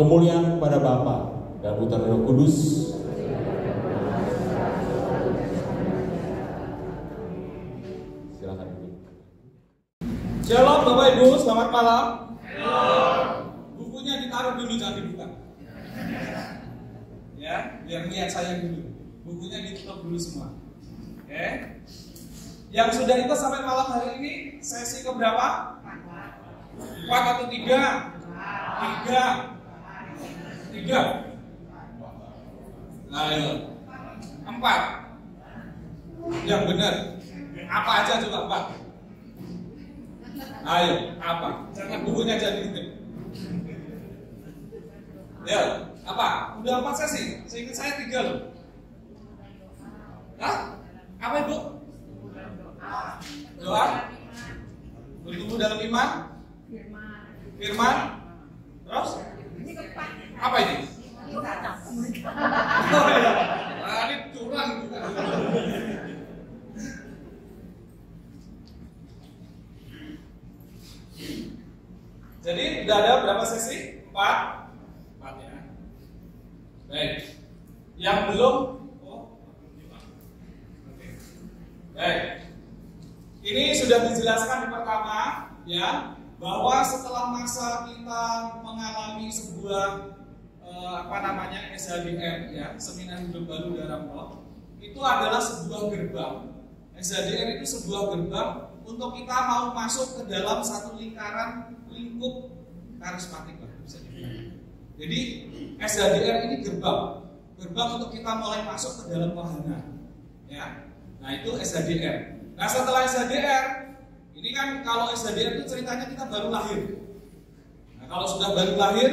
Kemuliaan kepada Bapa dan Putra dan Roh Kudus. Silakan. Shalom Bapak Ibu, selamat malam. Bukunya ditaruh dulu, jangan dibuka. Ya, biar lihat saya dulu. Bukunya ditutup dulu semua. Oke. Yang sudah ikut sampai malam hari ini sesi keberapa? 4 atau 3? 3. Ayo. 4. Yang benar. Apa aja coba 4? Ayo, apa? Jangan bukunya jadi gitu. Ya, apa? Udah 4 sesi? Seingat saya 3 loh. Hah? Apa Ibu? Doa? Bertumbuh dalam iman? Firman? Terus? Apa ini? Ini curang juga. Jadi udah ada berapa sesi? 4 ya. Baik. Yang belum? Baik. Ini sudah dijelaskan di pertama, ya, bahwa setelah masa kita mengalami sebuah SHDR, ya, Seminar Hidup Baru Dalam Roh, itu adalah sebuah gerbang. SHDR itu sebuah gerbang untuk kita mau masuk ke dalam satu lingkup karismatik, bisa dibilang. Jadi SHDR ini gerbang untuk kita mulai masuk ke dalam wahana, ya. Nah itu SHDR. Nah setelah SHDR, ini kan kalau SHDR itu ceritanya kita baru lahir. Nah kalau sudah baru lahir,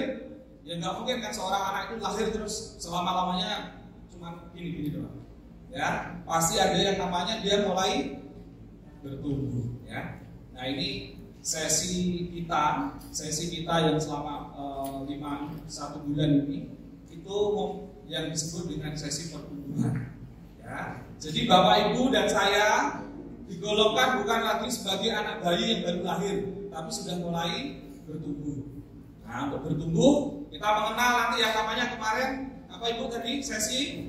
ya nggak mungkin kan seorang anak itu lahir terus selama-lamanya cuma gini-gini doang. Ya, pasti ada yang namanya dia mulai bertumbuh. Ya. Nah ini sesi kita yang selama 1 bulan ini itu yang disebut dengan sesi pertumbuhan. Ya. Jadi Bapak Ibu dan saya digolongkan bukan lagi sebagai anak bayi yang baru lahir, tapi sudah mulai bertumbuh. Nah, untuk bertumbuh kita mengenal nanti yang namanya kemarin apa Ibu tadi sesi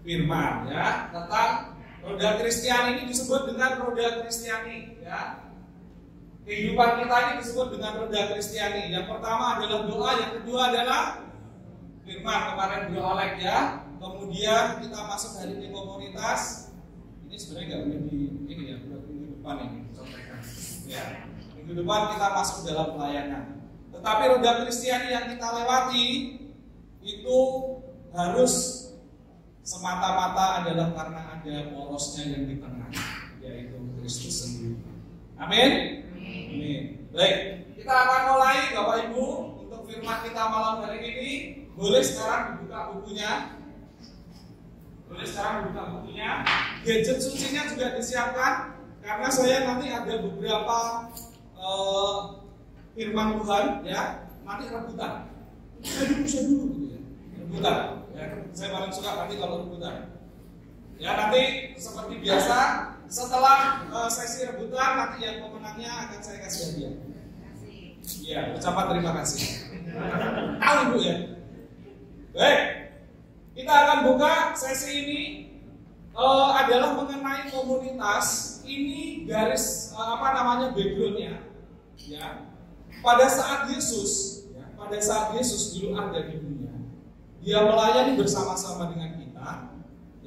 firman, ya, tentang roda Kristiani. Ini disebut dengan roda Kristiani, ya. Kehidupan kita ini disebut dengan roda Kristiani. Yang pertama adalah doa, yang kedua adalah firman, kemarin Bro Alek, ya. Kemudian kita masuk hari ini komunitas. Ini sebenarnya nggak boleh di ini ya, minggu depan ini contohkan. Ya, minggu depan kita masuk dalam pelayanan. Tetapi roda Kristiani yang kita lewati itu harus semata-mata adalah karena ada porosnya yang di tengah, yaitu Kristus sendiri. Amin. Amin. Baik, kita akan mulai Bapak Ibu untuk firman kita malam hari ini. Boleh sekarang dibuka bukunya. Gadget sucinya juga disiapkan karena saya nanti ada beberapa firman Tuhan, ya, nanti rebutan. Saya dulu gitu ya. Rebutan. Ya, saya paling suka nanti kalau rebutan. Ya, nanti seperti biasa setelah sesi rebutan nanti yang pemenangnya akan saya kasih hadiah. Iya, ucapan terima kasih. Tahu Ibu ya. Baik. Kita akan buka sesi ini adalah mengenai komunitas. Ini garis backgroundnya, ya. Pada saat Yesus dulu ada di dunia, dia melayani bersama-sama dengan kita,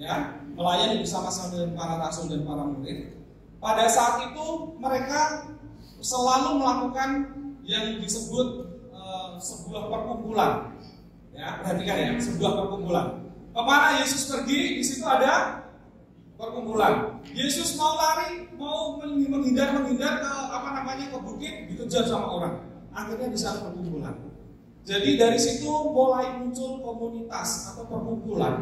ya, melayani bersama-sama dengan para rasul dan para murid. Pada saat itu mereka selalu melakukan yang disebut sebuah perkumpulan. Ya, perhatikan ya, sebuah perkumpulan. Kemana Yesus pergi, di situ ada perkumpulan. Yesus mau lari, mau menghindar ke bukit, dikejar sama orang. Akhirnya di sana perkumpulan. Jadi dari situ mulai muncul komunitas atau perkumpulan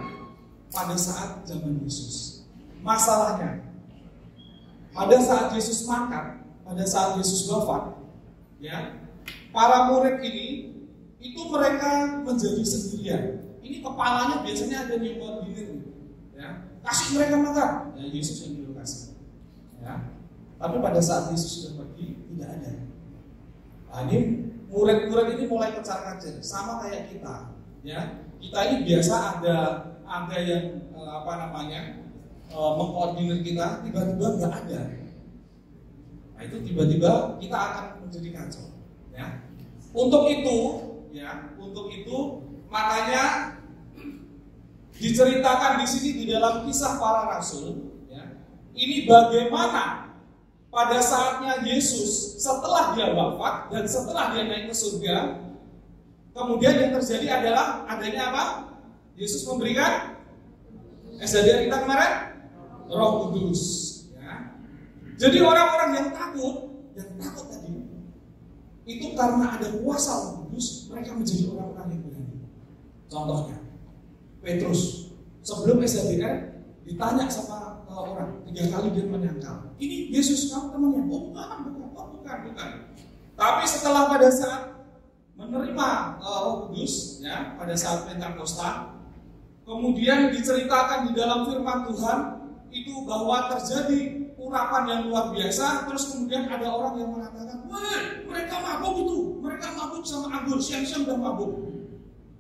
pada saat zaman Yesus. Masalahnya, pada saat Yesus makan, pada saat Yesus wafat, ya, para murid ini itu mereka menjadi sendirian. Ini kepalanya biasanya ada di koordinir, ya. Kasih mereka makan, ya Yesus yang dulu kasih, ya. Tapi pada saat Yesus sudah pergi tidak ada. Nah, ini murid-murid ini mulai kecar-kacir, sama kayak kita, ya. Kita ini biasa ada yang mengkoordinir kita, tiba-tiba nggak ada. Nah itu tiba-tiba kita akan menjadi kacau, ya. Untuk itu makanya diceritakan di sini di dalam Kisah Para Rasul, ya. Ini bagaimana pada saatnya Yesus setelah dia wafat dan setelah dia naik ke surga, kemudian yang terjadi adalah adanya apa? Yesus memberikan dari kita kemarin Roh Kudus, ya. Jadi orang-orang yang takut tadi itu karena ada kuasa Roh Kudus, mereka menjadi orang-orang yang berani. Contohnya Petrus sebelum SDR ditanya sama orang 3 kali dia menyangkal. Ini Yesus kamu temannya? Oh bukan. Tapi setelah pada saat menerima Roh Kudus, ya, pada saat Pentakosta, kemudian diceritakan di dalam firman Tuhan itu bahwa terjadi urapan yang luar biasa. Terus kemudian ada orang yang mengatakan, wah mereka mabuk sama anggur, siang-siang udah mabuk.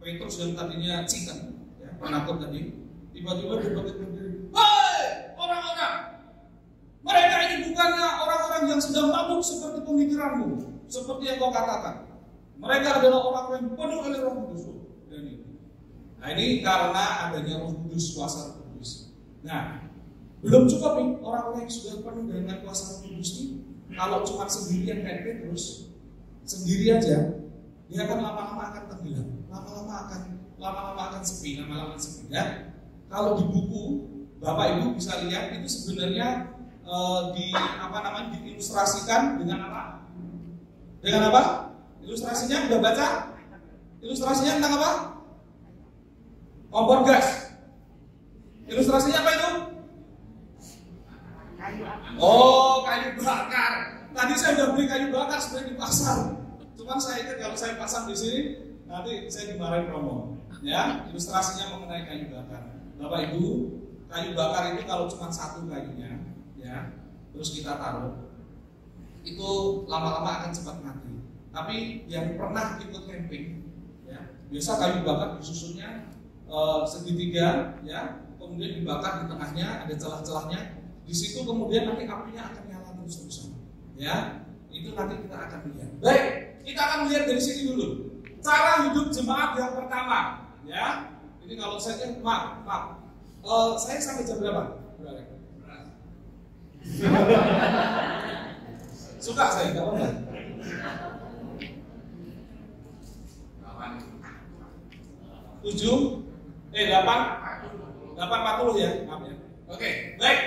Petrus yang tadinya chicken, ya, penakut tadi, tiba-tiba berdiri, hei orang-orang, mereka ini bukannya orang-orang yang sedang mabuk seperti pemikiranmu, seperti yang kau katakan. Mereka adalah orang yang penuh oleh Roh Kudus. Nah ini karena adanya Roh Kudus, kuasa Roh Kudus. Nah belum cukup nih orang-orang yang sudah penuh dengan kuasa Roh Kudus ini, kalau cuma sendirian kayak Petrus, sendiri aja, dia akan lama-lama akan tenggelam, lama-lama akan sepi, ya. Kalau di buku Bapak Ibu bisa lihat itu sebenarnya diilustrasikan dengan apa? Dengan apa? Ilustrasinya udah baca? Ilustrasinya tentang apa? Kompor gas. Ilustrasinya apa itu? Oh, kayu bakar. Tadi saya udah beli kayu bakar sebenarnya di pasar. Cuman saya ingat kalau saya pasang di sini nanti saya dimarahin promo. Ya, ilustrasinya mengenai kayu bakar. Bapak Ibu, kayu bakar itu kalau cuma satu kayunya, ya, terus kita taruh, itu lama-lama akan cepat mati. Tapi yang pernah ikut camping, ya, biasa kayu bakar disusunnya segitiga, ya, kemudian dibakar di tengahnya ada celah-celahnya. Di situ kemudian nanti apinya akan nyala terus-terusan, ya. Itu nanti kita akan lihat. Baik, kita akan lihat dari sini dulu. Cara hidup jemaat yang pertama, ya. Ini kalau saya maaf. Saya sampai jam berapa? Suka saya, enggak apa-apa. 8:40 ya, maaf ya. Oke, baik.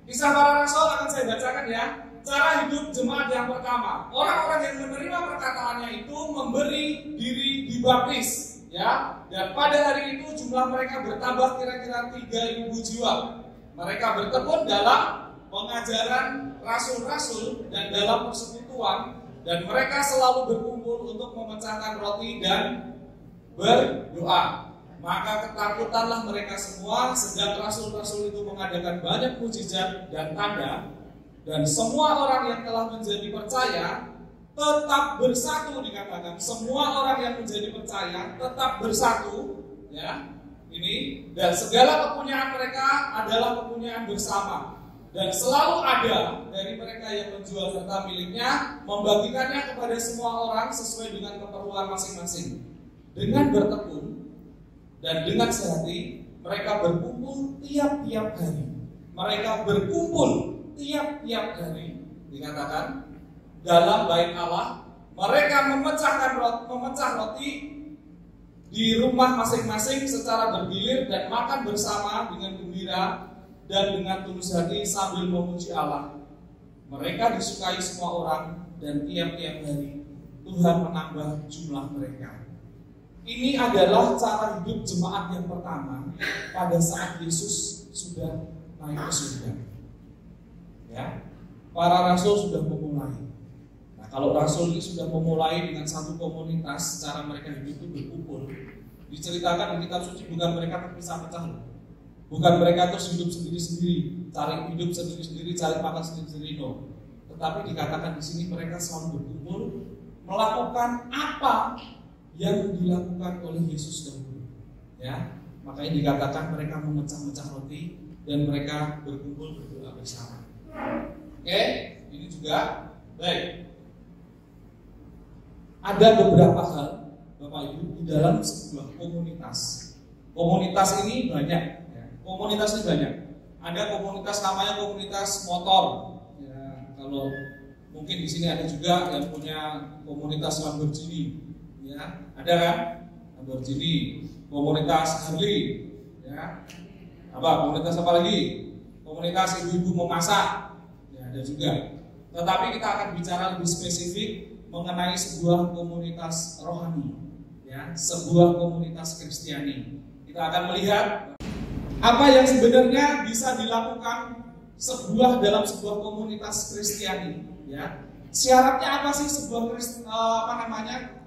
Kisah Para Rasul akan saya bacakan ya. Cara hidup jemaat yang pertama. Orang-orang yang menerima perkataannya itu memberi diri dibaptis, ya. Dan pada hari itu jumlah mereka bertambah kira-kira 3.000 jiwa. Mereka bertekun dalam pengajaran rasul-rasul dan dalam persekutuan, dan mereka selalu berkumpul untuk memecahkan roti dan berdoa. Maka ketakutanlah mereka semua, sedang rasul-rasul itu mengadakan banyak mukjizat dan tanda, dan semua orang yang telah menjadi percaya tetap bersatu. Dikatakan semua orang yang menjadi percaya tetap bersatu, ya. Ini, dan segala kepunyaan mereka adalah kepunyaan bersama, dan selalu ada dari mereka yang menjual harta miliknya, membagikannya kepada semua orang sesuai dengan keperluan masing-masing. Dengan bertekun dan dengan sehati, mereka berkumpul tiap-tiap hari. Mereka berkumpul tiap-tiap hari, dikatakan dalam bait Allah. Mereka memecah roti di rumah masing-masing secara bergilir dan makan bersama dengan gembira dan dengan tulus hati sambil memuji Allah. Mereka disukai semua orang, dan tiap-tiap hari Tuhan menambah jumlah mereka. Ini adalah cara hidup jemaat yang pertama pada saat Yesus sudah naik ke surga. Ya, para rasul sudah memulai. Nah, kalau rasul ini sudah memulai dengan satu komunitas, cara mereka hidup itu berkumpul. Diceritakan di kitab suci bukan mereka terpisah-pecah, bukan mereka terus hidup sendiri-sendiri, cari hidup sendiri-sendiri, cari makan sendiri-sendiri, no. Tetapi dikatakan di sini mereka selalu berkumpul, melakukan apa yang dilakukan oleh Yesus dahulu. Ya, makanya dikatakan mereka memecah-mecah roti dan mereka berkumpul berdoa bersama. Oke, ini juga baik. Ada beberapa hal, Bapak Ibu, di dalam sebuah komunitas. Komunitas ini banyak. Ya. Komunitas ini banyak. Ada komunitas namanya komunitas motor. Ya, kalau mungkin di sini ada juga yang punya komunitas Lamborghini. Ya, ada kan? Lamborghini, komunitas Harley. Ya. Komunitas apa lagi? Komunitas ibu-ibu memasak. Ya, ada juga. Tetapi kita akan bicara lebih spesifik mengenai sebuah komunitas rohani, ya, sebuah komunitas Kristiani. Kita akan melihat apa yang sebenarnya bisa dilakukan dalam sebuah komunitas Kristiani. Ya, syaratnya apa sih sebuah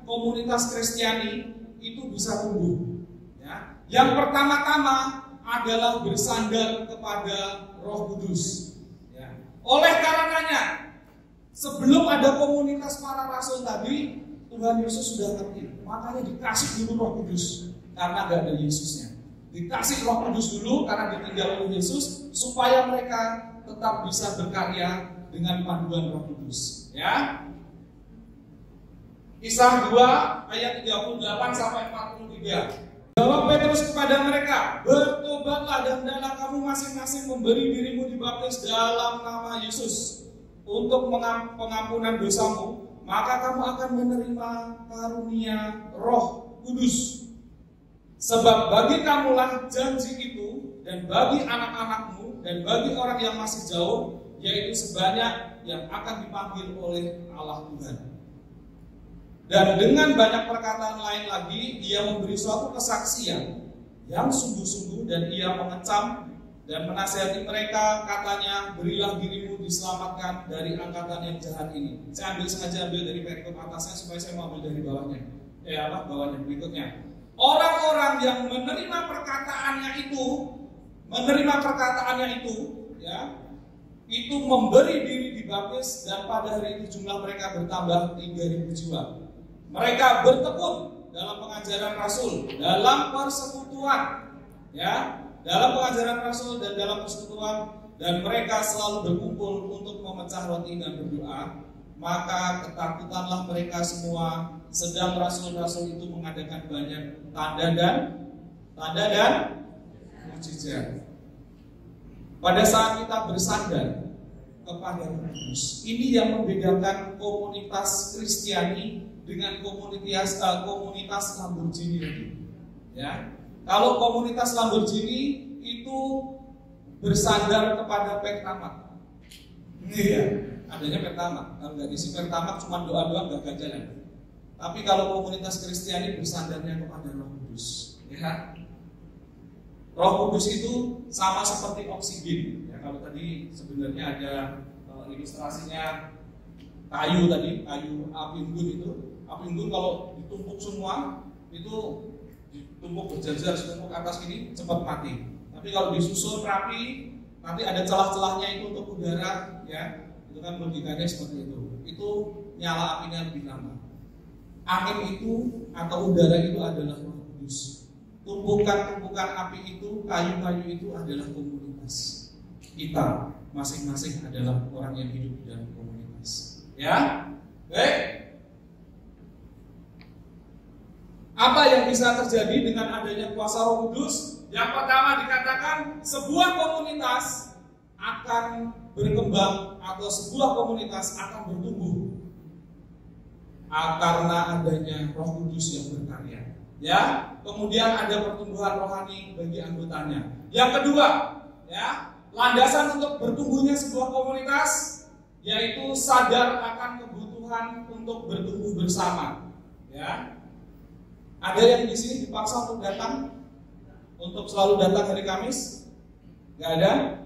komunitas Kristiani itu bisa tumbuh? Ya, yang pertama-tama adalah bersandar kepada Roh Kudus. Ya. Oleh karenanya, sebelum ada komunitas para rasul tadi, Tuhan Yesus sudah ngerti. Makanya dikasih dulu Roh Kudus karena gak ada Yesusnya. Dikasih Roh Kudus dulu karena ditinggal oleh Yesus supaya mereka tetap bisa berkarya dengan panduan Roh Kudus. Ya. Kisah 2 ayat 38 sampai 43. Jawab Petrus kepada mereka, bertobatlah dan hendaklah kamu masing-masing memberi dirimu dibaptis dalam nama Yesus untuk pengampunan dosamu, maka kamu akan menerima karunia Roh Kudus. Sebab bagi kamulah janji itu, dan bagi anak-anakmu, dan bagi orang yang masih jauh, yaitu sebanyak yang akan dipanggil oleh Allah Tuhan. Dan dengan banyak perkataan lain lagi, ia memberi suatu kesaksian yang sungguh-sungguh, dan ia mengecam dan menasihati mereka, katanya, berilah dirimu diselamatkan dari angkatan yang jahat ini. Saya sengaja ambil dari perikop atasnya supaya saya mau ambil dari bawahnya. Bawahnya berikutnya. Orang-orang yang menerima perkataannya itu, ya, itu memberi diri dibaptis, dan pada hari itu jumlah mereka bertambah 3.000 jiwa. Mereka bertekun dalam pengajaran Rasul, dalam persekutuan, ya, dalam pengajaran Rasul dan dalam persekutuan, dan mereka selalu berkumpul untuk memecah roti dan berdoa. Maka ketakutanlah mereka semua, sedang rasul-rasul itu mengadakan banyak tanda dan mukjizat. Pada saat kita bersandar kepada Roh Kudus, ini yang membedakan komunitas Kristiani dengan komunitas Lamborghini tadi. Ya, kalau komunitas Lamborghini itu bersandar kepada pertamax. Iya, adanya pertamax. Kalau nggak isi pertamax cuma doa-doa nggak jalan. Tapi kalau komunitas Kristiani bersandarnya kepada Roh Kudus. Ya, Roh Kudus itu sama seperti oksigen. Ya, kalau tadi sebenarnya ada ilustrasinya kayu api unggun itu. Api unggun kalau ditumpuk semua itu ditumpuk berjajar setumpuk atas ini cepat mati. Tapi kalau disusun rapi, nanti ada celah-celahnya itu untuk udara, ya. Itu kan logikanya seperti itu. Itu nyala apinya lebih lama. Angin itu atau udara itu adalah Roh Kudus. Tumpukan-tumpukan api itu, kayu-kayu itu adalah komunitas. Kita masing-masing adalah orang yang hidup di dalam komunitas. Ya, baik. Apa yang bisa terjadi dengan adanya kuasa Roh Kudus? Yang pertama dikatakan sebuah komunitas akan berkembang atau sebuah komunitas akan bertumbuh karena adanya Roh Kudus yang berkarya. Ya, kemudian ada pertumbuhan rohani bagi anggotanya. Yang kedua, ya, landasan untuk bertumbuhnya sebuah komunitas yaitu sadar akan kebutuhan untuk bertumbuh bersama. Ya. Ada yang di sini dipaksa untuk datang, untuk selalu datang hari Kamis? Gak ada?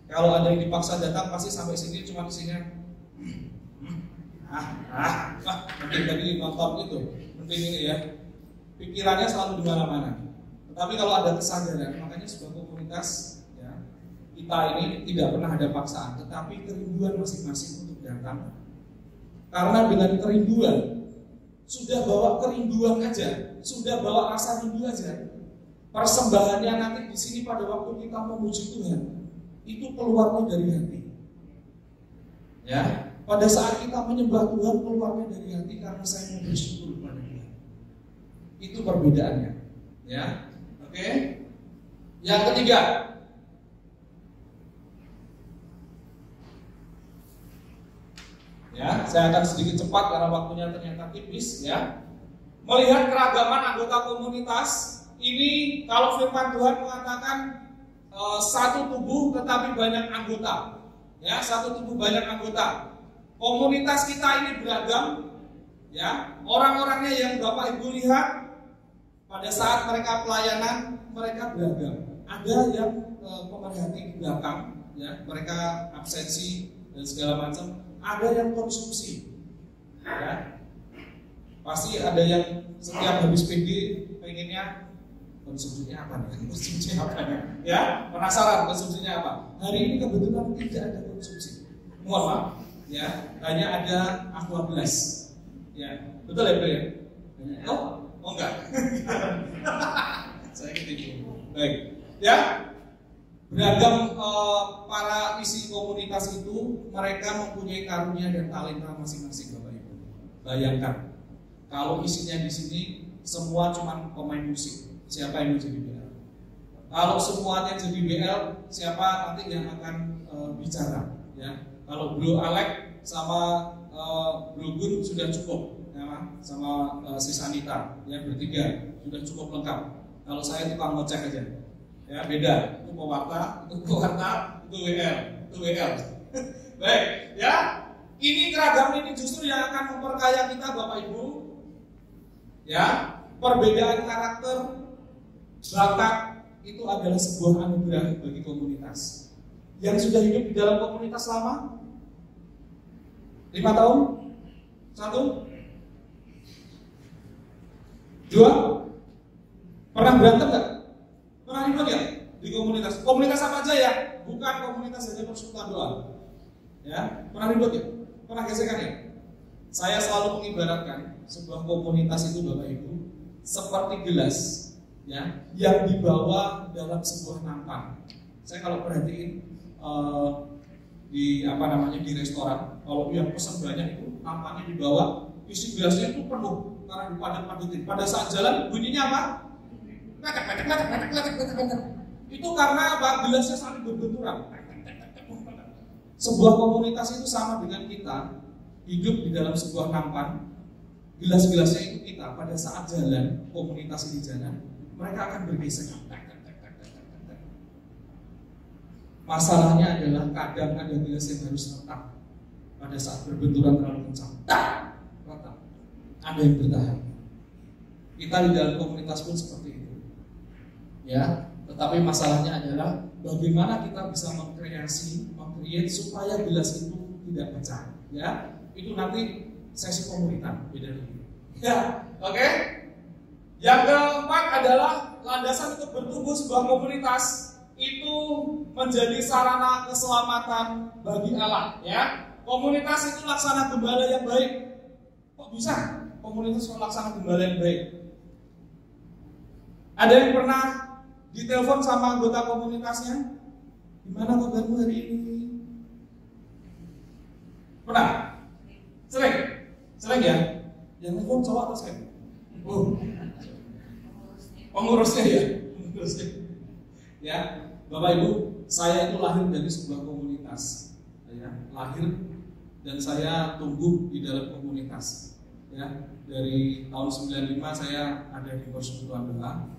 Kalau ada yang dipaksa datang pasti sampai sini cuma di sini. Mungkin tadi nonton itu, penting ini ya. Pikirannya selalu di mana-mana. Tetapi kalau ada kesadaran, makanya sebuah komunitas, ya, kita ini tidak pernah ada paksaan, tetapi kerinduan masing-masing untuk datang Karena dengan kerinduan, sudah bawa kerinduan aja, sudah bawa rasa rindu aja, persembahannya nanti di sini pada waktu kita memuji Tuhan, itu keluarnya dari hati. Ya, pada saat kita menyembah Tuhan keluarnya dari hati karena saya mau bersyukur kepada Tuhan. Itu perbedaannya. Ya, oke. Yang ketiga, ya, saya akan sedikit cepat karena waktunya ternyata tipis. Ya, melihat keragaman anggota komunitas ini, kalau firman Tuhan mengatakan satu tubuh tetapi banyak anggota. Ya, satu tubuh banyak anggota. Komunitas kita ini beragam. Ya, orang-orangnya yang Bapak Ibu lihat pada saat mereka pelayanan, mereka beragam. Ada yang pemerhati di belakang, ya, mereka absensi dan segala macam. Ada yang konsumsi, ya. Pasti ada yang setiap habis PD pengennya konsumsinya apa nih? Konsumsinya apa nih? Ya, penasaran konsumsinya apa? Hari ini kebetulan tidak ada konsumsi. Mohon maaf, ya, hanya ada aqua gelas. Ya, betul ya, Bro ya? Oh enggak. Saya ketipu. Baik. Ya. Beragam para isi komunitas itu, mereka mempunyai karunia dan talenta masing-masing, Bapak Ibu. Bayangkan kalau isinya di sini semua cuma pemain musik, siapa yang mau jadi BL? Kalau semuanya jadi BL, siapa nanti yang akan bicara? Ya, kalau Bro Alek sama Bro Gun sudah cukup, ya, sama si Sanita, ya, bertiga sudah cukup lengkap. Kalau saya tukang ngocek aja. Ya, beda. Itu pewarta, itu pewarta, itu WL, itu WL. Baik, ya. Ini keragam ini justru yang akan memperkaya kita, Bapak Ibu. Ya, perbedaan karakter, bakat itu adalah sebuah anugerah bagi komunitas. Yang sudah hidup di dalam komunitas lama? 5 tahun? 1? 2? Pernah berantem nggak? Pernah ribut ya di komunitas? Komunitas apa aja ya? Bukan komunitas saja persekutuan doa. Ya, pernah ribut ya? Pernah gesekan ya? Saya selalu mengibaratkan sebuah komunitas itu, Bapak Ibu, seperti gelas, ya, yang dibawa dalam sebuah nampan. Saya kalau perhatiin di di restoran, kalau yang pesan banyak itu nampannya dibawa, isi gelasnya itu penuh karena dipadat-padatin. Pada saat jalan bunyinya apa? Itu karena apa? Gelasnya saling berbenturan. Sebuah komunitas itu sama dengan kita hidup di dalam sebuah nampan. Gelas-gelasnya itu kita. Pada saat jalan, komunitas ini jalan, mereka akan bergeser. Masalahnya adalah kadang ada gelas yang harus retak pada saat berbenturan terlalu kencang. Retak. Ada yang bertahan. Kita di dalam komunitas pun seperti itu. Ya, tetapi masalahnya adalah bagaimana kita bisa mengcreate supaya gelas itu tidak pecah. Ya, itu nanti sesi komunitas beda lagi. Ya, oke. Yang keempat adalah landasan untuk bertumbuh sebuah komunitas itu menjadi sarana keselamatan bagi Allah. Ya, komunitas itu laksana gembala yang baik. Kok bisa? Komunitas laksana gembala yang baik. Ada yang pernah ditelepon sama anggota komunitasnya, gimana kabarmu hari ini? Pernah? Sering? Sering ya? Yang telepon cowok atau saya? Pengurusnya ya? Pengurusnya. Ya, Bapak Ibu, saya itu lahir dari sebuah komunitas. Ya, lahir dan saya tumbuh di dalam komunitas. Ya, dari tahun 95 saya ada di Persekutuan Doa.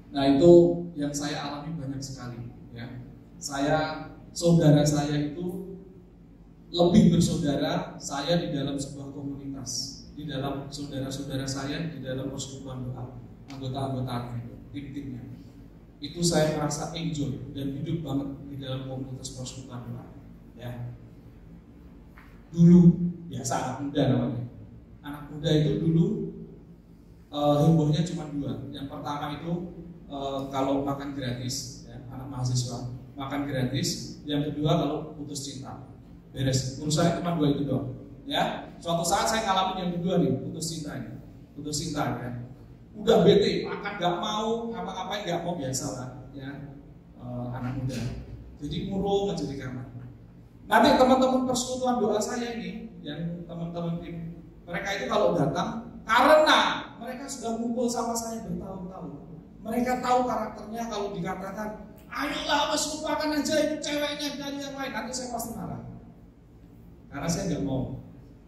Nah, itu yang saya alami banyak sekali, ya. Saudara saya itu lebih bersaudara saya di dalam sebuah komunitas, di dalam saudara-saudara saya di dalam Persekutuan Doa, anggota-anggotanya, tim-timnya. Itu saya merasa enjoy dan hidup banget di dalam komunitas Persekutuan Doa, ya. Dulu biasa anak muda namanya. Anak muda itu dulu hebohnya cuma 2. Yang pertama itu kalau makan gratis, ya, anak mahasiswa makan gratis. Yang kedua kalau putus cinta, beres. Urusannya cuma 2 itu doang. Ya, suatu saat saya ngalamin yang kedua nih, putus cinta ya. Udah bete, makan nggak mau, ngapa-ngapain nggak mau, biasa lah, ya, anak muda. Jadi murung aja di kamar. Nanti teman-teman persekutuan doa saya ini, yang teman-teman tim, mereka itu kalau datang, karena mereka sudah ngumpul sama saya bertahun-tahun, mereka tahu karakternya. Kalau dikatakan, ayolah mas lupakan aja itu ceweknya dari yang lain, nanti saya pasti marah, karena saya nggak mau.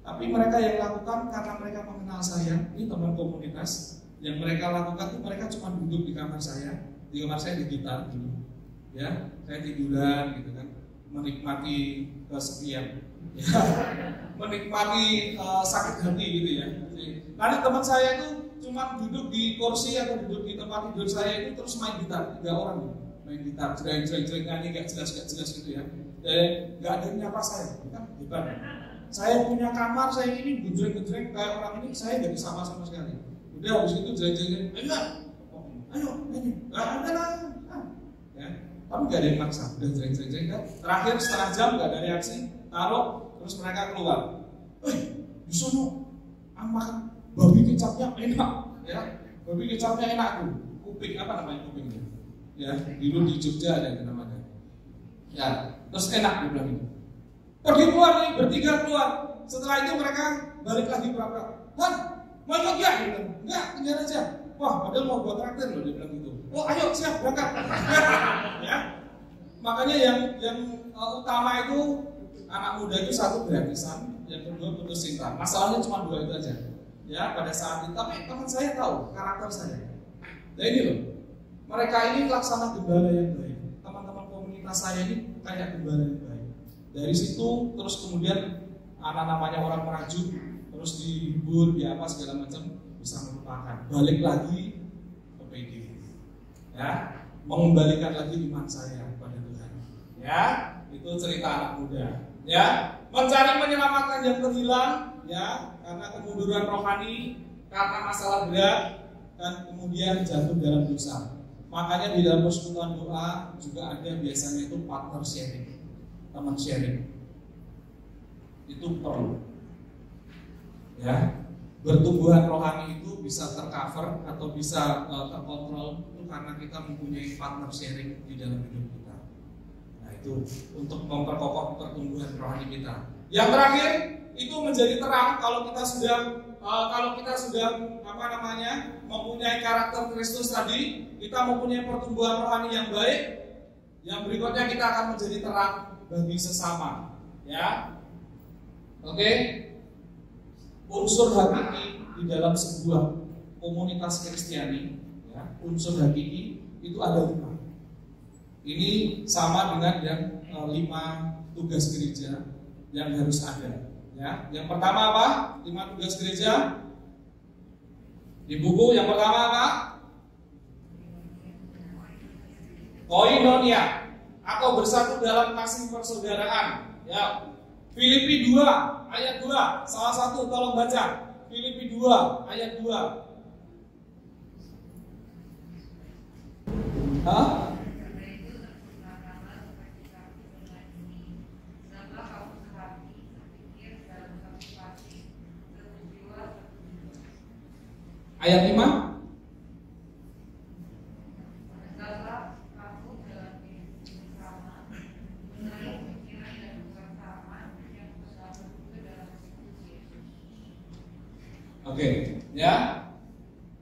Tapi mereka yang lakukan karena mereka mengenal saya, ini teman komunitas. Yang mereka lakukan itu mereka cuma duduk di kamar saya di gitar dulu, ya, saya tiduran gitu kan, menikmati kesepian, ya, menikmati sakit hati gitu ya. Nanti teman saya itu cuma duduk di kursi atau duduk di tempat tidur saya itu terus main gitar, 3 orang main gitar, jreng nyanyi nggak jelas gitu ya. Nggak ada yang nyapa saya, kan hebat. Saya punya kamar, saya ini gejreng kayak orang ini, saya nggak disapa sama sekali. Udah habis itu jreng, ayo, nggak ada lah, ya. Tapi nggak ada yang maksa, udah jreng kan. Terakhir setengah jam nggak ada reaksi, taruh, terus mereka keluar. Di sono, makan babi kecapnya enak, ya. Babi kecapnya enak tuh. Kuping apa namanya kupingnya? Ya, dulu di Jogja ada yang namanya. Ya, terus enak dia bilang itu. Pergi keluar nih, bertiga keluar. Setelah itu mereka balik lagi berapa? Han, mau ikut ya? Dia bilang, enggak, tinggal aja. Wah, padahal mau buat traktir loh, dia bilang gitu. Oh, ayo siap berangkat. Ya. Makanya yang utama itu anak muda itu satu gratisan, yang kedua putus cinta. Masalahnya cuma 2 itu aja. Ya, pada saat itu. Tapi teman saya tahu karakter saya. Nah ini loh, mereka ini laksana gembala yang baik. Teman-teman komunitas saya ini kayak gembala yang baik. Dari situ terus kemudian anak namanya orang merajuk, terus dihibur, apa segala macam, bisa melupakan. Balik lagi ke PD, ya, mengembalikan lagi iman saya kepada Tuhan. Ya, itu cerita anak muda. Ya, mencari menyelamatkan yang terhilang, ya, karena kemunduran rohani, karena masalah berat, dan kemudian jatuh dalam dosa. Makanya di dalam persekutuan doa juga ada biasanya itu partner sharing. Teman sharing itu perlu, ya. Pertumbuhan rohani itu bisa tercover atau bisa terkontrol itu karena kita mempunyai partner sharing di dalam hidup kita. Nah itu untuk memperkokoh pertumbuhan rohani kita. Yang terakhir itu menjadi terang kalau kita sudah mempunyai karakter Kristus tadi, kita mempunyai pertumbuhan rohani yang baik. Yang berikutnya kita akan menjadi terang bagi sesama, ya. Oke. Unsur hakiki di dalam sebuah komunitas Kristiani, ya, unsur hakiki itu ada 5. Ini sama dengan yang 5 tugas gereja yang harus ada, ya. Yang pertama apa? 5 tugas gereja di buku. Yang pertama apa? Koinonia, atau bersatu dalam kasih persaudaraan, ya. Filipi 2 ayat 2, salah satu tolong baca. Filipi 2 ayat 2. Hah? Ayat 5. Oke, ya.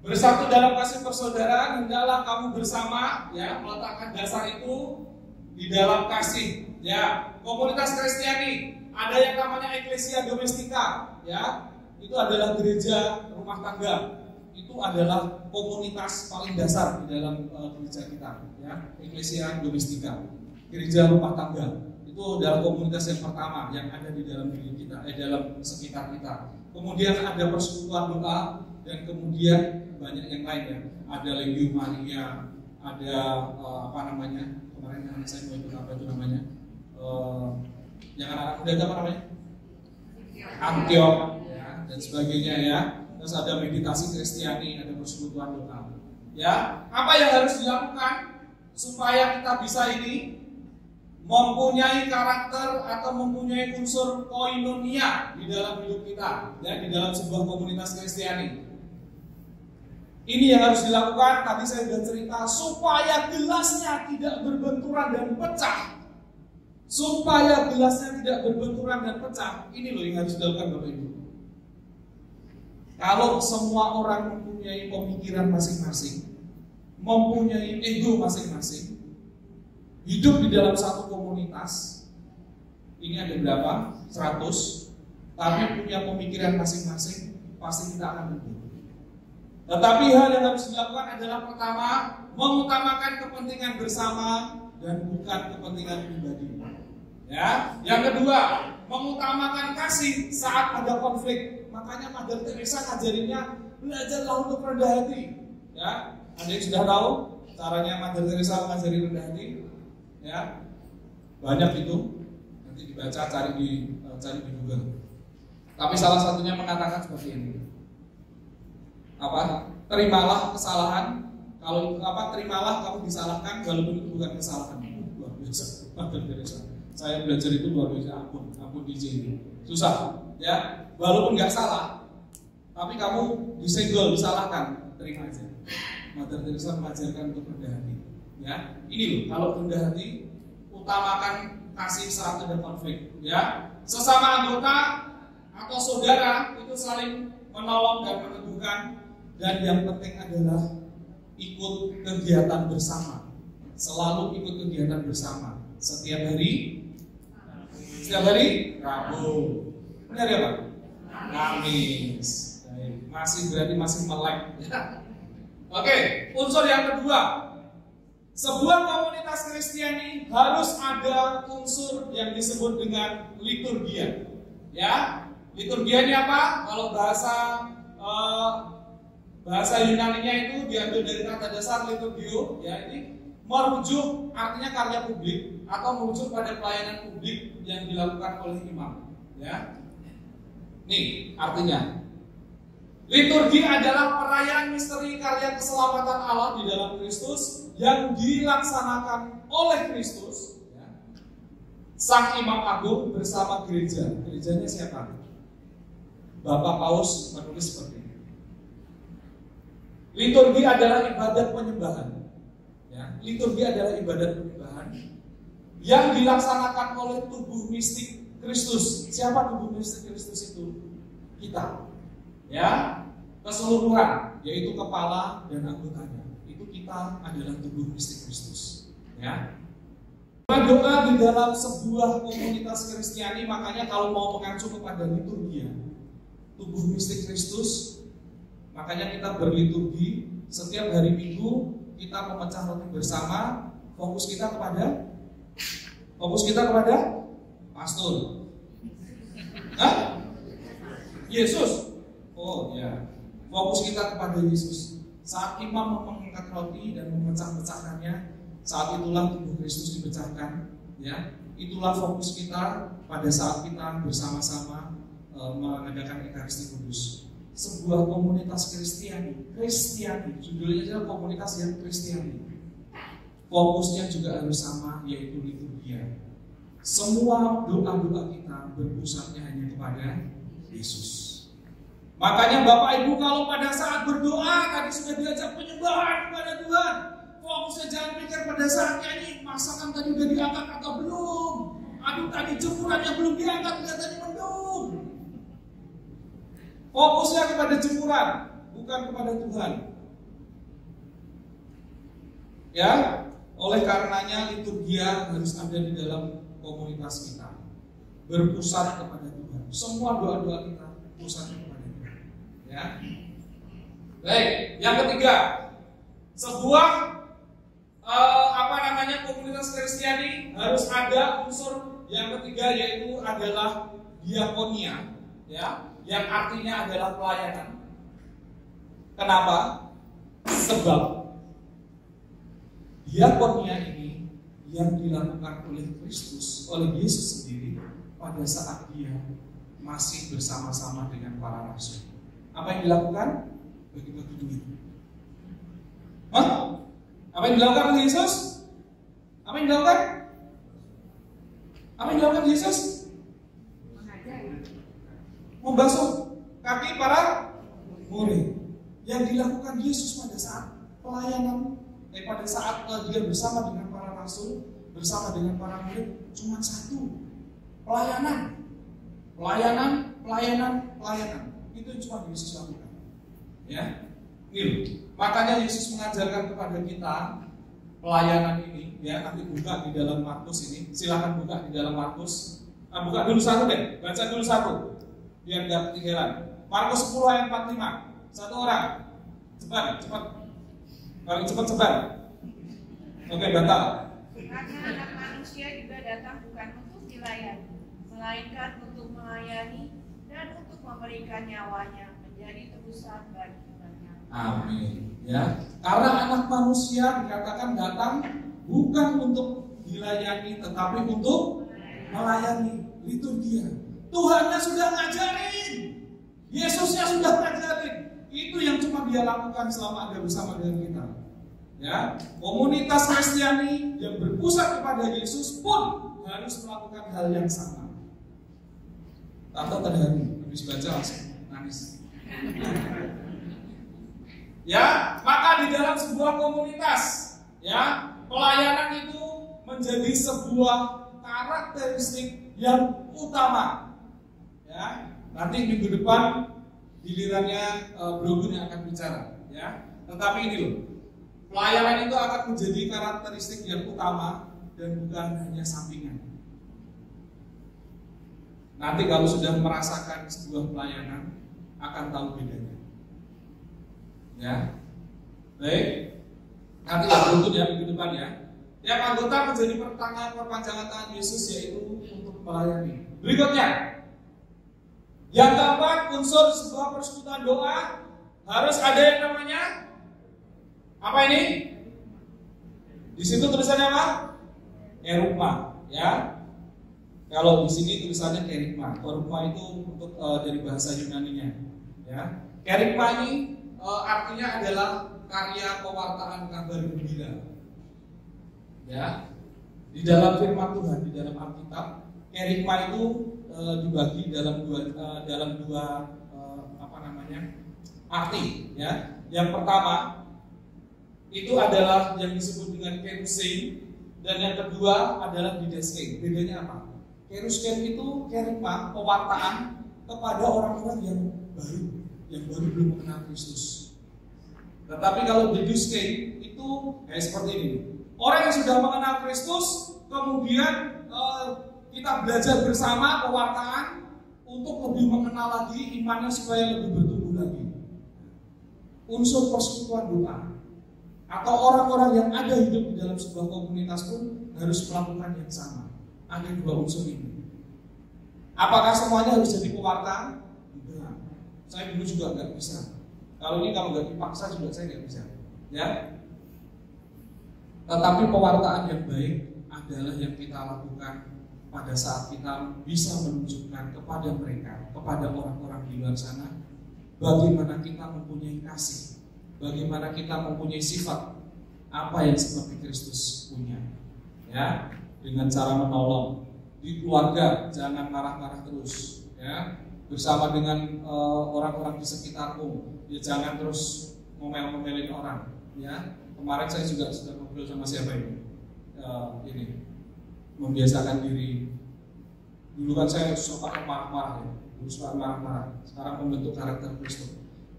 Bersatu dalam kasih persaudaraan, hendaklah kamu bersama, ya, meletakkan dasar itu di dalam kasih, ya. Komunitas Kristiani ada yang namanya Ecclesia Domestika, ya. Itu adalah gereja rumah tangga. Itu adalah komunitas paling dasar di dalam gereja kita, ya. Ecclesia Domestika, gereja rumah tangga. Itu adalah komunitas yang pertama yang ada di dalam diri kita, dalam sekitar kita. Kemudian ada persekutuan doa, dan kemudian banyak yang lain, ya. Ada Legiun Maria, ada kemarin anak saya mau ikut apa itu namanya, yang anak muda apa namanya, Antiok, ya, dan sebagainya, ya. Terus ada meditasi Kristiani, ada persekutuan doa, ya. Apa yang harus dilakukan supaya kita bisa ini mempunyai karakter atau mempunyai unsur koinonia di dalam hidup kita, ya, di dalam sebuah komunitas Kristiani. Ini yang harus dilakukan. Tadi saya sudah cerita, supaya gelasnya tidak berbenturan dan pecah. Supaya gelasnya tidak berbenturan dan pecah. Ini loh yang harus dilakukan Bapak Ibu. Kalau semua orang mempunyai pemikiran masing-masing, mempunyai ego masing-masing, hidup di dalam satu komunitas, ini ada berapa? 100, tapi punya pemikiran masing-masing, pasti kita akan hidup. Tetapi hal yang harus dilakukan adalah pertama, mengutamakan kepentingan bersama dan bukan kepentingan pribadi. Ya, yang kedua, mengutamakan kasih saat ada konflik. Makanya Mother Teresa ngajarinnya belajarlah untuk rendah hati. Ya, ada yang sudah tahu caranya Mother Teresa mengajari rendah hati? Ya, banyak itu. Nanti dibaca, cari di Google. Tapi salah satunya mengatakan seperti ini. Terimalah kesalahan. Kalau terimalah kamu disalahkan walaupun itu bukan kesalahan. Luar biasa. Mother Teresa. Saya belajar itu luar biasa. Ampun izin. Susah, ya. Walaupun nggak salah, tapi kamu disenggol, disalahkan, terima aja. Mother Teresa mengajarkan untuk rendah hati. Ya, ini loh. Kalau rendah hati, utamakan kasih saat ada konflik. Ya, sesama anggota atau saudara itu saling menolong dan meneguhkan. Dan yang penting adalah ikut kegiatan bersama. Selalu ikut kegiatan bersama. Setiap hari Rabu. Benar ya Pak? Kamis. Berarti masih melek. Oke, unsur yang kedua. Sebuah komunitas Kristiani harus ada unsur yang disebut dengan liturgia. Ya, liturgia ini apa? Kalau bahasa Yunani-nya itu diambil dari kata dasar liturgio, ya, ini merujuk artinya karya publik atau merujuk pada pelayanan publik yang dilakukan oleh imam. Ya, nih artinya liturgi adalah perayaan misteri karya keselamatan Allah di dalam Kristus yang dilaksanakan oleh Kristus, ya, Sang Imam Agung bersama gereja. Gerejanya siapa? Bapak Paus menulis seperti ini. Liturgi adalah ibadat penyembahan. Ya, liturgi adalah ibadat penyembahan yang dilaksanakan oleh tubuh mistik Kristus. Siapa tubuh mistik Kristus itu? Kita. Ya, keseluruhan, yaitu kepala dan anggotanya. Itu kita adalah tubuh mistik Kristus. Ya. Doa di dalam sebuah komunitas Kristiani, makanya kalau mau mengacu kepada liturgia tubuh mistik Kristus, makanya kita berliturgi setiap hari Minggu. Kita memecah roti bersama. Fokus kita kepada pastor. Hah? Yesus. Oh ya. Fokus kita kepada Yesus. Saat imam mengangkat roti dan memecah-pecahkannya, saat itulah tubuh Kristus dipecahkan. Ya, itulah fokus kita pada saat kita bersama-sama mengadakan Ekaristi Kudus. Sebuah komunitas Kristiani, judulnya adalah komunitas yang Kristiani. Fokusnya juga harus sama, yaitu liturgia. Semua doa-doa kita berpusatnya hanya kepada Yesus. Makanya Bapak Ibu kalau pada saat berdoa tadi sudah diajak penyembahan kepada Tuhan, fokusnya jangan pikir pada saatnya ini masakan tadi udah diangkat atau belum. Aduh tadi jemurannya belum diangkat, kelihatannya mendung. Fokusnya kepada jemuran, bukan kepada Tuhan. Ya, oleh karenanya liturgia harus ada di dalam komunitas kita, berpusat kepada Tuhan. Semua doa-doa kita pusatnya kepada Tuhan. Ya. Baik, yang ketiga, sebuah komunitas Kristiani harus ada unsur yang ketiga, yaitu adalah diakonia. Ya. Yang artinya adalah pelayanan. Kenapa? Sebab diakonia ini yang dilakukan oleh Kristus, oleh Yesus sendiri pada saat dia masih bersama-sama dengan para rasul. Apa yang dilakukan? Bagi-bagi duit. Hah? Apa yang dilakukan oleh Yesus? Apa yang dilakukan? Apa yang dilakukan Yesus? Membasuh kaki para murid. Yang dilakukan Yesus pada saat pelayanan, pada saat dia bersama dengan para rasul, bersama dengan para murid, cuma satu: pelayanan. Itu yang cuma Yesus lakukan. Ya, ini. Makanya Yesus mengajarkan kepada kita pelayanan ini. Ya, nanti buka di dalam Markus ini. Silakan buka di dalam Markus. Buka dulu satu deh. Baca dulu satu. Biar nggak ketinggalan. Markus 10 ayat 45. Satu orang. Cepat. Paling cepat. Oke, batal. Karena Anak Manusia juga datang bukan untuk dilayani, melainkan untuk melayani dan untuk memberikan nyawanya menjadi tebusan bagi banyak. Amin. Ya, karena Anak Manusia dikatakan datang bukan untuk dilayani, tetapi untuk melayani. Itu dia. Tuhannya sudah ngajarin, Yesusnya sudah ngajarin. Itu yang cuma dia lakukan selama ada bersama dengan kita. Ya, komunitas Kristiani yang berpusat kepada Yesus pun harus melakukan hal yang sama. Tante terharu, habis baca langsung nangis. Ya, maka di dalam sebuah komunitas, ya, pelayanan itu menjadi sebuah karakteristik yang utama. Ya, nanti minggu depan gilirannya Bro Gun yang akan bicara. Ya, tetapi ini loh, pelayanan itu akan menjadi karakteristik yang utama dan bukan hanya sampingan. Nanti kalau sudah merasakan sebuah pelayanan akan tahu bedanya. Ya, baik. Nanti berikut ya minggu depan ya. Yang anggota menjadi perpanjangan tangan Yesus, yaitu untuk melayani. Berikutnya, yang keempat, unsur sebuah persekutuan doa harus ada yang namanya apa ini? Di situ tulisannya apa? Kerygma, ya. Kalau di sini tulisannya kerygma. Kerygma itu untuk dari bahasa Yunaninya, ya. Kerygma ini artinya adalah karya pewartaan kabar gembira. Ya. Di dalam firman Tuhan, di dalam Alkitab, kerygma itu dibagi dalam dua arti, ya. Yang pertama itu adalah yang disebut dengan kerusein, dan yang kedua adalah didaske. Bedanya apa? Kerusein itu kerygma, pewartaan kepada orang-orang yang baru belum mengenal Kristus. Tetapi kalau didaske itu seperti ini. Orang yang sudah mengenal Kristus, kemudian kita belajar bersama pewartaan untuk lebih mengenal lagi imannya supaya lebih bertumbuh lagi. Unsur persekutuan doa atau orang-orang yang ada hidup di dalam sebuah komunitas pun harus melakukan yang sama. Ada dua unsur ini. Apakah semuanya harus jadi pewarta? Enggak. Saya dulu juga nggak bisa. Kalau nggak dipaksa juga saya nggak bisa. Ya. Tetapi pewartaan yang baik adalah yang kita lakukan pada saat kita bisa menunjukkan kepada mereka, kepada orang-orang di luar sana, bagaimana kita mempunyai kasih, bagaimana kita mempunyai sifat apa yang seperti Kristus punya. Ya, dengan cara menolong di keluarga, jangan marah-marah terus. Ya, bersama dengan orang-orang di sekitarmu, ya jangan terus ngomel-ngomelin orang. Ya, kemarin saya juga sudah ngobrol sama siapa ini, membiasakan diri. Dulu kan saya suka marah-marah, ya. Dulu suka marah-marah. Sekarang membentuk karakter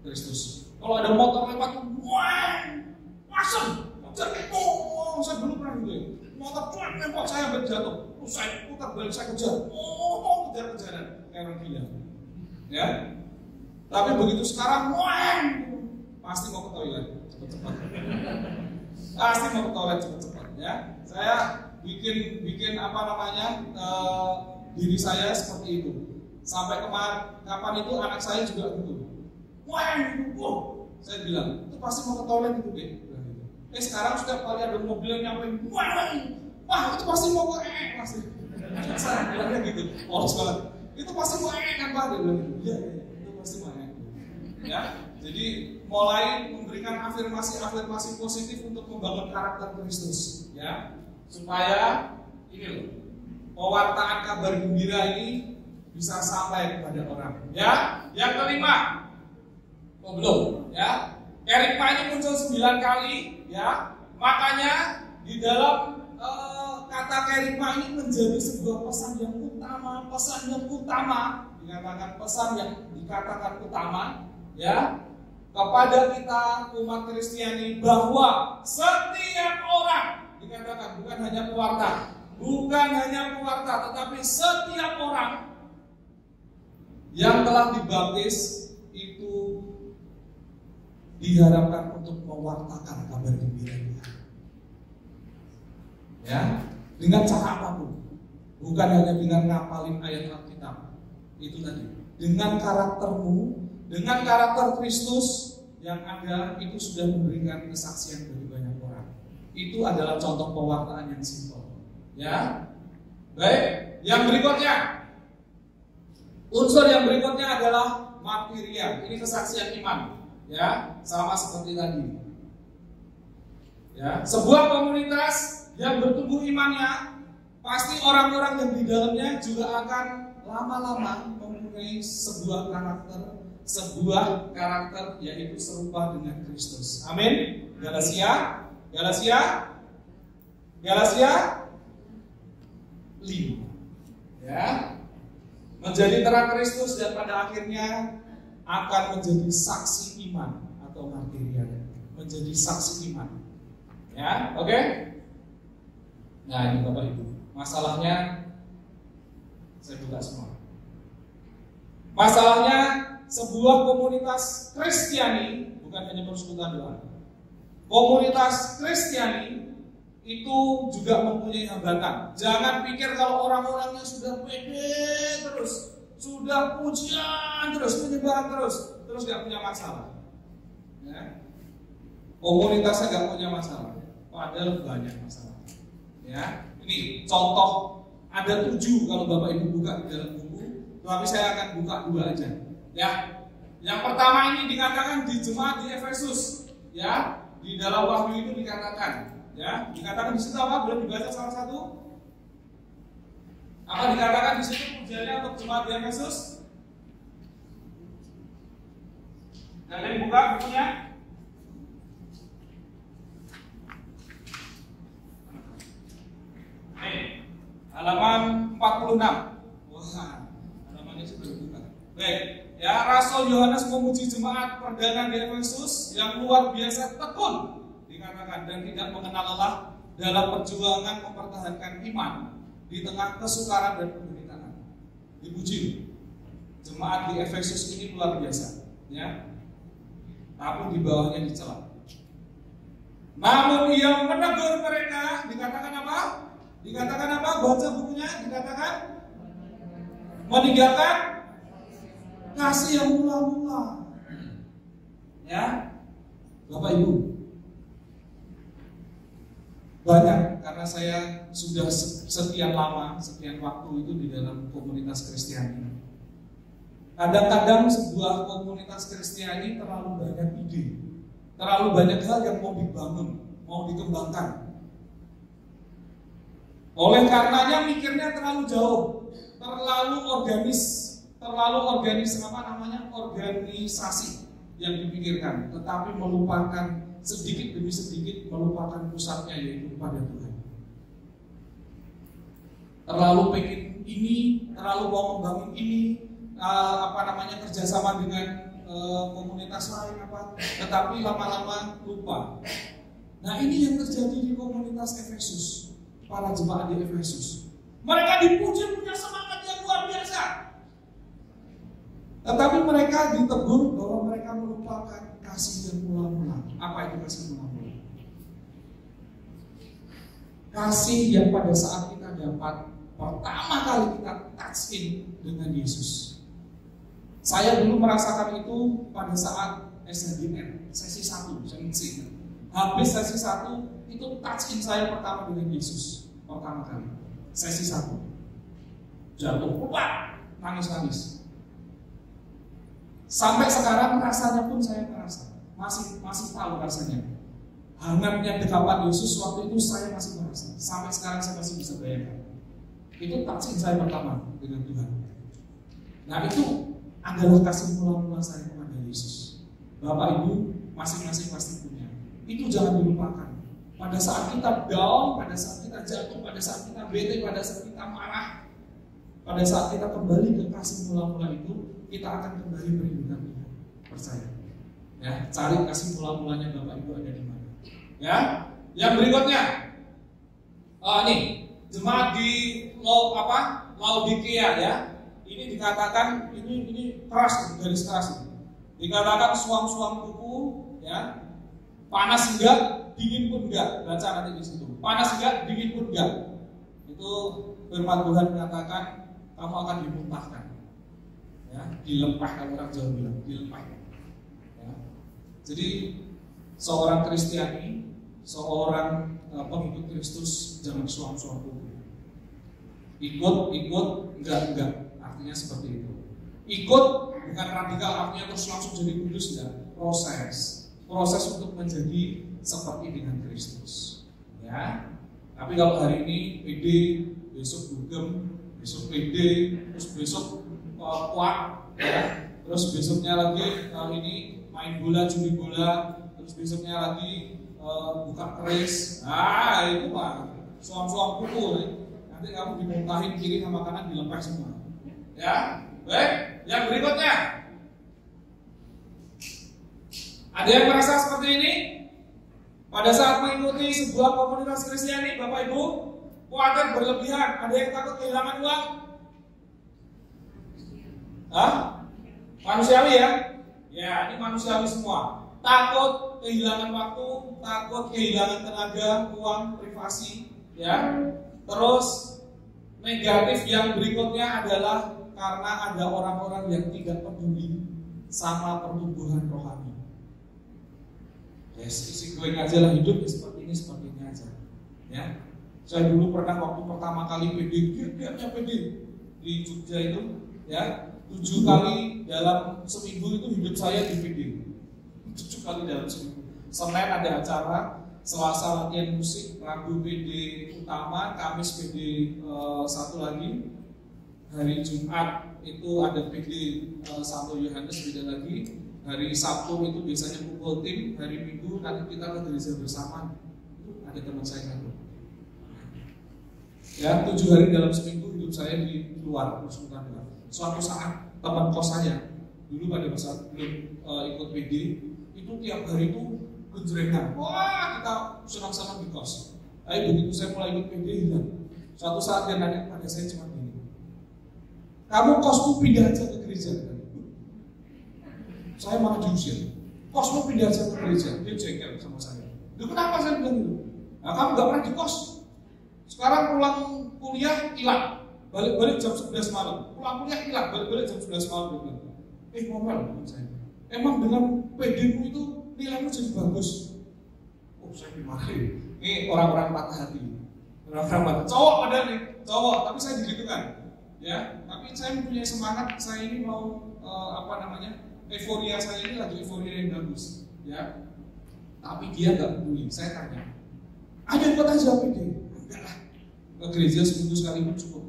Kristus. Kalau ada motor lewat, wah, masuk, saya belum pernah gitu. Motor cuek nempel saya berjatuh, saya putar balik, saya kejar, kejar-kejaran kayak orang gila. Ya, tapi begitu sekarang, wah, pasti mau ke toilet cepat-cepat. Pasti mau ke toilet cepat-cepat. Ya, saya bikin diri saya seperti itu. Sampai kapan itu anak saya juga gitu. Saya bilang, itu pasti mau ke toilet itu deh. Sekarang setiap kali ada mobil yang nyampein, wah itu pasti mau ke pasti. Saya bilangnya gitu. Banget. Itu pasti mau kan Pak, dia bilang gitu. Iya, itu pasti mau Ya, jadi mulai memberikan afirmasi positif untuk membangun karakter Kristus, ya, supaya ini loh, pewartaan kabar gembira ini bisa sampai kepada orang. Ya, yang kelima, belum, ya. Kerigma ini muncul 9 kali, ya. Makanya di dalam kata kerigma ini menjadi sebuah pesan yang utama, dikatakan pesan yang dikatakan utama, ya, kepada kita umat Kristiani, bahwa setiap orang, dikatakan bukan hanya pewarta, tetapi setiap orang yang telah dibaptis itu diharapkan untuk mewartakan kabar gembira ini. Ya, dengan cara apapun, bukan hanya dengan ngapalin ayat Alkitab itu tadi, dengan karaktermu, dengan karakter Kristus yang ada, itu sudah memberikan kesaksian bagi banyak orang. Itu adalah contoh pewartaan yang simpel. Ya, baik. Yang berikutnya, unsur yang berikutnya adalah martiria. Ini kesaksian iman. Ya, sama seperti tadi. Ya, sebuah komunitas yang bertumbuh imannya, pasti orang-orang yang di dalamnya juga akan lama-lama mempunyai sebuah karakter yaitu serupa dengan Kristus. Amin. Galatia 5. Ya. Menjadi terang Kristus dan pada akhirnya akan menjadi saksi iman atau martiria. Menjadi saksi iman. Ya, oke? Nah, ini Bapak Ibu. Masalahnya saya buka semua. Masalahnya sebuah komunitas Kristiani, bukan hanya persekutuan doa. Komunitas Kristiani itu juga mempunyai hambatan. Jangan pikir kalau orang-orangnya sudah pede terus, sudah pujian terus, penyebaran terus gak punya masalah. Ya. Komunitasnya gak punya masalah, padahal banyak masalah. Ya, ini contoh ada 7 kalau Bapak Ibu buka di dalam buku, tapi saya akan buka 2 aja. Ya, yang pertama ini dikatakan di jemaat di Efesus. Ya, di dalam Wahyu itu dikatakan. Ya, dikatakan di situ apa? Boleh dibaca salah satu? Apa dikatakan di situ pujiannya untuk jemaat di Efesus? Ada yang buka bukunya? Halaman 46. Wah, halamannya sudah dibuka. Baik, ya, Rasul Yohanes memuji jemaat perdana di Efesus yang luar biasa tekun, dikatakan, dan tidak mengenal lelah dalam perjuangan mempertahankan iman di tengah kesukaran dan penderitaan. Dipuji. Jemaat di Efesus ini luar biasa, ya. Tapi di bawahnya dicela. Namun ia menegur mereka, dikatakan apa? Dikatakan apa? Baca bukunya, dikatakan meninggalkan kasih yang mula-mula. Ya, Bapak Ibu, banyak karena saya sudah sekian waktu itu di dalam komunitas Kristiani. Kadang-kadang sebuah komunitas Kristiani terlalu banyak ide, terlalu banyak hal yang mau dibangun, mau dikembangkan. Oleh karenanya mikirnya terlalu jauh, terlalu organisasi yang dipikirkan, tetapi melupakan sedikit demi sedikit melupakan pusatnya, yaitu pada Tuhan. Terlalu pengen ini, terlalu mau membangun ini, kerjasama dengan komunitas lain tetapi lama-lama lupa. Nah, ini yang terjadi di komunitas Efesus. Para jemaat di Efesus, mereka dipuji punya semangat yang luar biasa, tetapi mereka ditegur bahwa mereka melupakan kasih yang mula-mula. Apa itu kasih mula-mula? Kasih yang pada saat kita dapat pertama kali kita touch in dengan Yesus. Saya dulu merasakan itu pada saat SHGN sesi 1, saya masih ingat. Habis sesi 1 itu touch in saya pertama dengan Yesus. Pertama kali sesi 1 jatuh, nangis. Sampai sekarang rasanya pun saya merasa masih tahu rasanya. Hangatnya dekapan Yesus waktu itu saya masih merasa. Sampai sekarang saya masih bisa bayangkan. Itu touching saya pertama dengan Tuhan. Nah itu adalah kasih mula-mula saya kepada Yesus. Bapak Ibu masing-masing pasti punya. Itu jangan dilupakan. Pada saat kita down, pada saat kita jatuh, pada saat kita bete, pada saat kita marah, pada saat kita kembali ke kasih mula-mula itu, kita akan kembali merindukan Tuhan. Percaya. Ya, cari kasih mula-mulanya Bapak Ibu ada di mana. Ya, yang berikutnya, nih jemaat di Laodikia ya. Ini dikatakan ini keras, garis keras ini. Dikatakan suam-suam kuku, ya, panas enggak, dingin pun enggak. Baca nanti di situ. Panas enggak, dingin pun enggak. Itu firman Tuhan mengatakan kamu akan dimuntahkan, ya, dilempah, kalau orang Jawa bilang, dilempah. Ya. Jadi seorang Kristiani, seorang pengikut Kristus jangan suam-suam kuku. Ikut, enggak. Artinya seperti itu. Ikut bukan radikal, artinya terus langsung jadi kudus, enggak. Proses untuk menjadi seperti dengan Kristus. Ya. Tapi kalau hari ini pede, besok dugem, besok pede, terus besok kuat, ya. Terus besoknya lagi ini main bola, judi bola, terus besoknya lagi buka keris. Nah, itu mah suam-suam kuku. Nanti kamu dimuntahin kiri sama kanan, dilepas semua. Ya, baik. Yang berikutnya, ada yang merasa seperti ini? Pada saat mengikuti sebuah komunitas Kristiani, Bapak Ibu, khawatir berlebihan. Ada yang takut kehilangan uang? Hah? Manusiawi ya? Ya, ini manusiawi semua. Takut kehilangan waktu, takut kehilangan tenaga, uang, privasi, ya. Terus negatif yang berikutnya adalah karena ada orang-orang yang tidak peduli sama pertumbuhan rohani. Yes, isi gue aja lah, hidup seperti ini aja. Ya, saya dulu pernah waktu pertama kali PD, dia PD di Jogja itu, ya, 7 kali dalam seminggu itu hidup saya di PD. 7 kali dalam seminggu. Senin ada acara, Selasa latihan musik, Rabu PD utama, Kamis PD satu lagi, hari Jumat itu ada PD Santo Yohanes beda lagi, hari Sabtu itu biasanya kumpul tim, hari Minggu nanti kita ke gereja bersama. Itu ada teman saya satu. Ya, 7 hari dalam seminggu hidup saya di luar persekutuan Tuhan. Suatu saat teman kos saya dulu pada masa belum ikut PD itu tiap hari itu genjrengan. Wah, kita senang-senang di kos. Tapi begitu saya mulai ikut PD hilang. Suatu saat dia nanya pada saya cuma gini, kamu kosmu pindah aja ke gereja. Saya malah diusir. Kosmu pindah aja ke gereja. Dia jengkel sama saya. Loh, kenapa saya bilang gitu? Nah, kamu gak pernah di kos. Sekarang pulang kuliah hilang. Balik-balik jam 11 malam. Pulang kuliah hilang. Balik-balik jam 11 malam. Ngomel dengan saya. Emang dengan PD-mu itu nilaimu jadi bagus. Oh, saya dimarahin. Ini orang-orang patah hati. Orang-orang patah. Cowok ada nih, cowok. Tapi saya digitukan. Ya, tapi saya mempunyai semangat. Saya ini mau euforia saya ini lagi euforia yang bagus. Ya, tapi dia nggak peduli. Saya tanya, ayo ikut aja PD. Enggak lah. Ke gereja seminggu sekali pun cukup.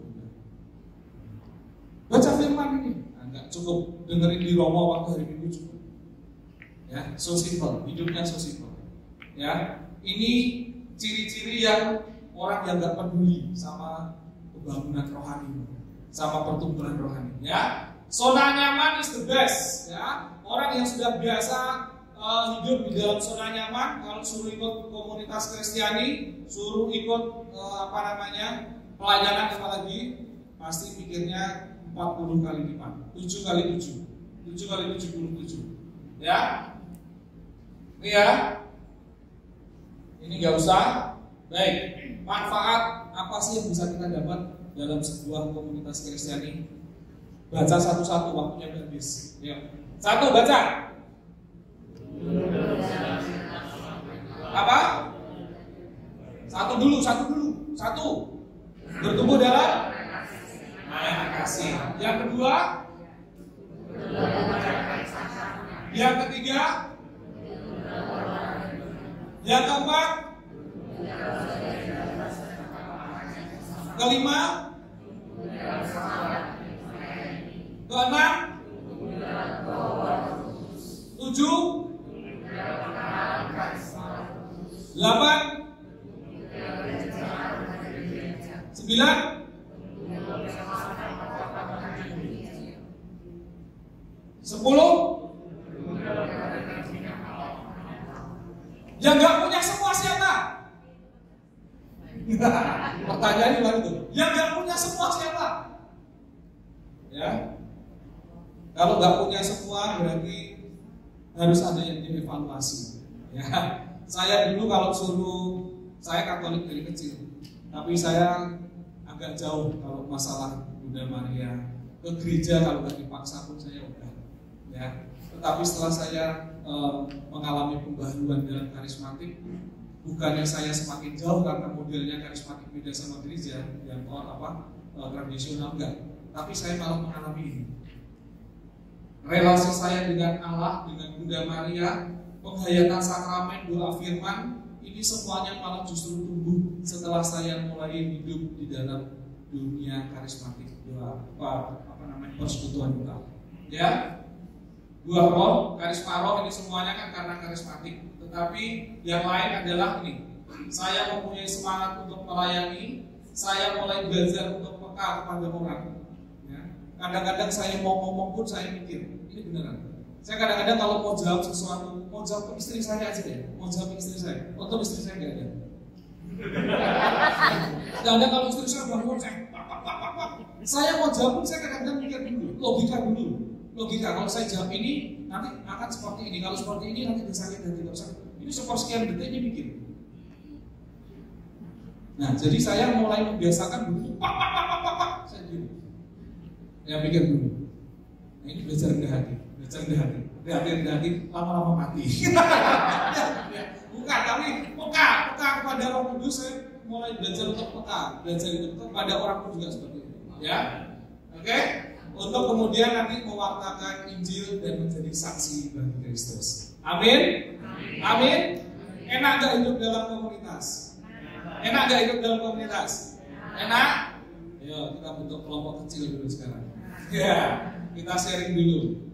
Baca firman ini. Enggak cukup. Dengerin di Romo waktu hari Minggu cukup. Ya, so simple, hidupnya so simple. Ya, ini ciri-ciri yang orang yang nggak peduli sama pembangunan rohani, sama pertumbuhan rohani. Ya, zona nyaman is the best. Ya, orang yang sudah biasa hidup di dalam zona nyaman, kalau suruh ikut komunitas Kristiani, suruh ikut pelayanan apalagi, pasti pikirnya 40 kali lipat, 7 kali 7, 7 kali 77. Ya. Ini ya, ini nggak usah. Baik, manfaat apa sih yang bisa kita dapat dalam sebuah komunitas Kristiani? Baca satu-satu, waktunya habis. Ya. Satu, baca. Apa? Satu dulu. Satu. Bertumbuh dalam kasih. Yang kedua, yang ketiga, yang keempat, kelima, Keenam, 7, 8, 9, 10. Yang nggak punya semua siapa? Pertanyaannya gimana itu? Yang nggak punya semua siapa? Ya, kalau nggak punya semua berarti harus ada yang dievaluasi. Ya, saya dulu kalau suruh, saya Katolik dari kecil, tapi saya agak jauh kalau masalah Bunda Maria. Ke gereja kalau nggak dipaksa pun saya udah. Ya, tetapi setelah saya mengalami pembaharuan dalam karismatik, bukannya saya semakin jauh karena modelnya karismatik beda sama gereja yang tradisional, enggak, tapi saya malah mengalami ini. Relasi saya dengan Allah, dengan Bunda Maria, penghayatan sakramen, doa firman, ini semuanya malah justru tumbuh setelah saya mulai hidup di dalam dunia karismatik, persekutuan kita. Ya, dua roh, karisma roh ini semuanya kan karena karismatik. Tetapi yang lain adalah ini, saya mempunyai semangat untuk melayani, saya mulai belajar untuk peka kepada orang. Ya. Kadang-kadang saya mau ngomong pun saya mikir, ini beneran. Saya kadang-kadang kalau mau jawab sesuatu, mau jawab ke istri saya aja ya, mau jawab ke istri saya, untuk istri saya nggak ada. Kadang-kadang kalau istri saya bangun, saya mau jawab pun saya kadang-kadang mikir dulu, logika. Kalau saya jawab ini nanti akan seperti ini, kalau seperti ini nanti disakit dan tidak usah. Ini sepersekian detik ini mikir. Nah, jadi saya mulai membiasakan dulu, saya dulu. Ya pikir dulu. Nah, ini belajar rendah hati, rendah hati, lama-lama mati. Bukan, tapi peka kepada Roh Kudus. Saya mulai belajar untuk peka, belajar untuk kepada orang pun juga seperti itu. Ya, oke. Untuk kemudian nanti mewartakan Injil dan menjadi saksi bagi Kristus. Amin. Amin. Enak gak hidup dalam komunitas? Enak gak hidup dalam komunitas? Enak? Ayo kita bentuk kelompok kecil dulu sekarang. Ya, kita sharing dulu.